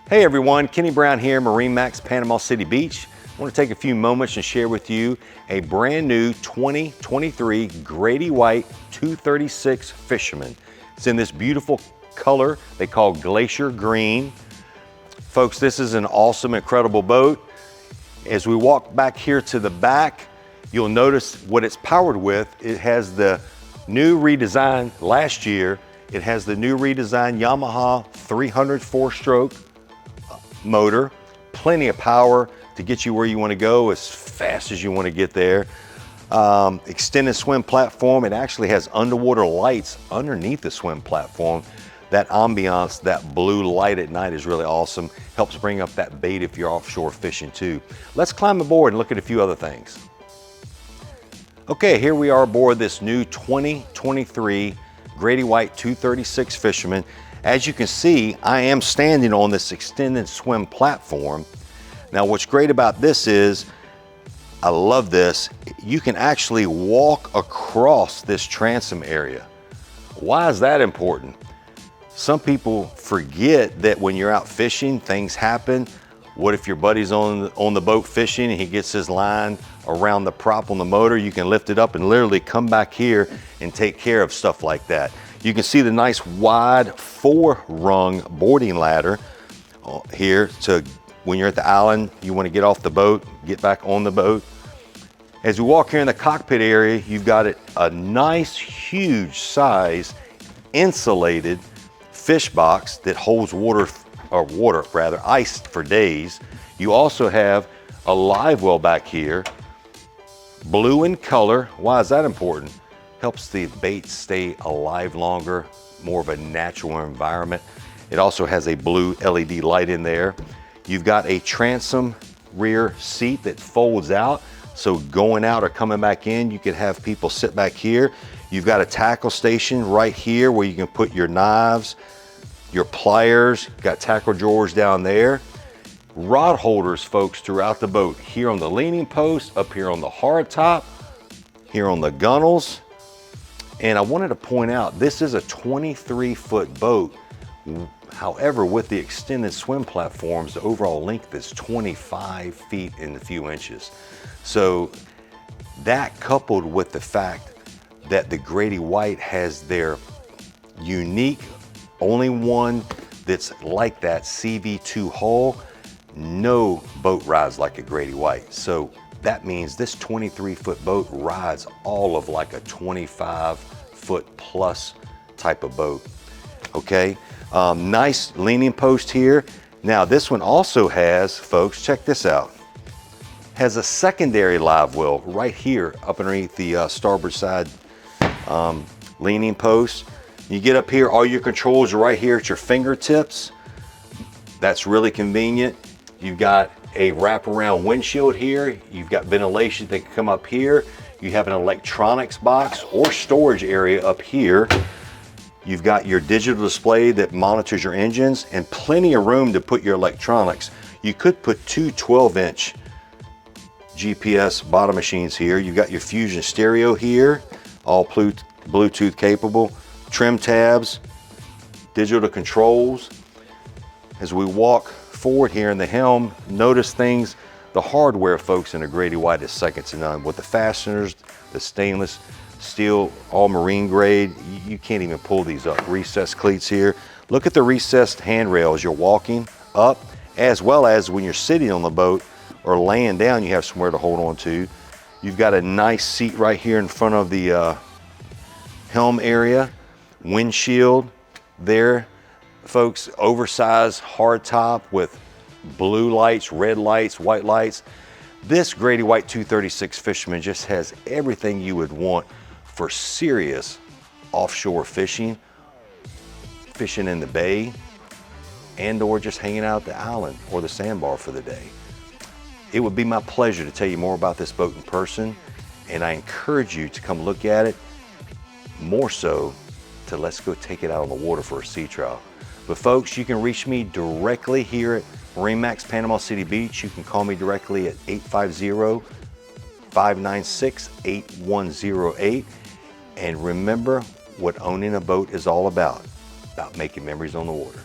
Hey everyone, Kenny Brown here, MarineMax, Panama City Beach. I want to take a few moments and share with you a brand new 2023 Grady-White 236 Fisherman. It's in this beautiful color they call Glacier Green. Folks, this is an awesome, incredible boat. As we walk back here to the back, you'll notice what it's powered with. It has the new redesign last year. It has the new redesigned Yamaha 300 4-stroke motor, plenty of power to get you where you want to go as fast as you want to get there. Extended swim platform. It actually has underwater lights underneath the swim platform. That ambiance, that blue light at night is really awesome. Helps bring up that bait if you're offshore fishing too. Let's climb aboard and look at a few other things. Okay, here we are aboard this new 2023 Grady-White 236 Fisherman. As you can see, I am standing on this extended swim platform. Now, what's great about this is, I love this, you can actually walk across this transom area. Why is that important? Some people forget that when you're out fishing, things happen. What if your buddy's on the boat fishing and he gets his line around the prop on the motor? You can lift it up and literally come back here and take care of stuff like that. You can see the nice wide 4-rung boarding ladder here to when you're at the island, you want to get off the boat, get back on the boat. As we walk here in the cockpit area, you've got a nice, huge size insulated fish box that holds ice for days. You also have a live well back here, blue in color. Why is that important? Helps the bait stay alive longer, more of a natural environment. It also has a blue LED light in there. You've got a transom rear seat that folds out, so going out or coming back in, you can have people sit back here. You've got a tackle station right here where you can put your knives, your pliers, got tackle drawers down there. Rod holders, folks, throughout the boat. Here on the leaning post, up here on the hard top, here on the gunnels. And I wanted to point out, this is a 23-foot boat. However, with the extended swim platforms, the overall length is 25 feet and a few inches. So that coupled with the fact that the Grady-White has their unique, only one that's like that CV2 hull, no boat rides like a Grady-White. So that means this 23-foot boat rides all of like a 25-foot plus type of boat, okay? Nice leaning post here. Now this one also has, folks, check this out, has a secondary live well right here up underneath the starboard side leaning post. You get up here, all your controls are right here at your fingertips. That's really convenient. You've got a wraparound windshield here. You've got ventilation that can come up here. You have an electronics box or storage area up here. You've got your digital display that monitors your engines and plenty of room to put your electronics. You could put two 12-inch GPS bottom machines here. You've got your Fusion stereo here, all Bluetooth capable, trim tabs, digital controls. As we walk forward here in the helm, notice things, the hardware, folks, in a Grady-White is second to none. With the fasteners, the stainless steel, all marine grade, you can't even pull these up. Recessed cleats here. Look at the recessed handrail as you're walking up, as well as when you're sitting on the boat or laying down, you have somewhere to hold on to. You've got a nice seat right here in front of the helm area. Windshield there, folks, oversized hard top with blue lights, red lights, white lights. This Grady-White 236 Fisherman just has everything you would want for serious offshore fishing, fishing in the bay, and or just hanging out at the island or the sandbar for the day. It would be my pleasure to tell you more about this boat in person, and I encourage you to come look at it, more so to let's go take it out on the water for a sea trial. But folks, you can reach me directly here at MarineMax Panama City Beach. You can call me directly at 850-596-8108. And remember what owning a boat is all about making memories on the water.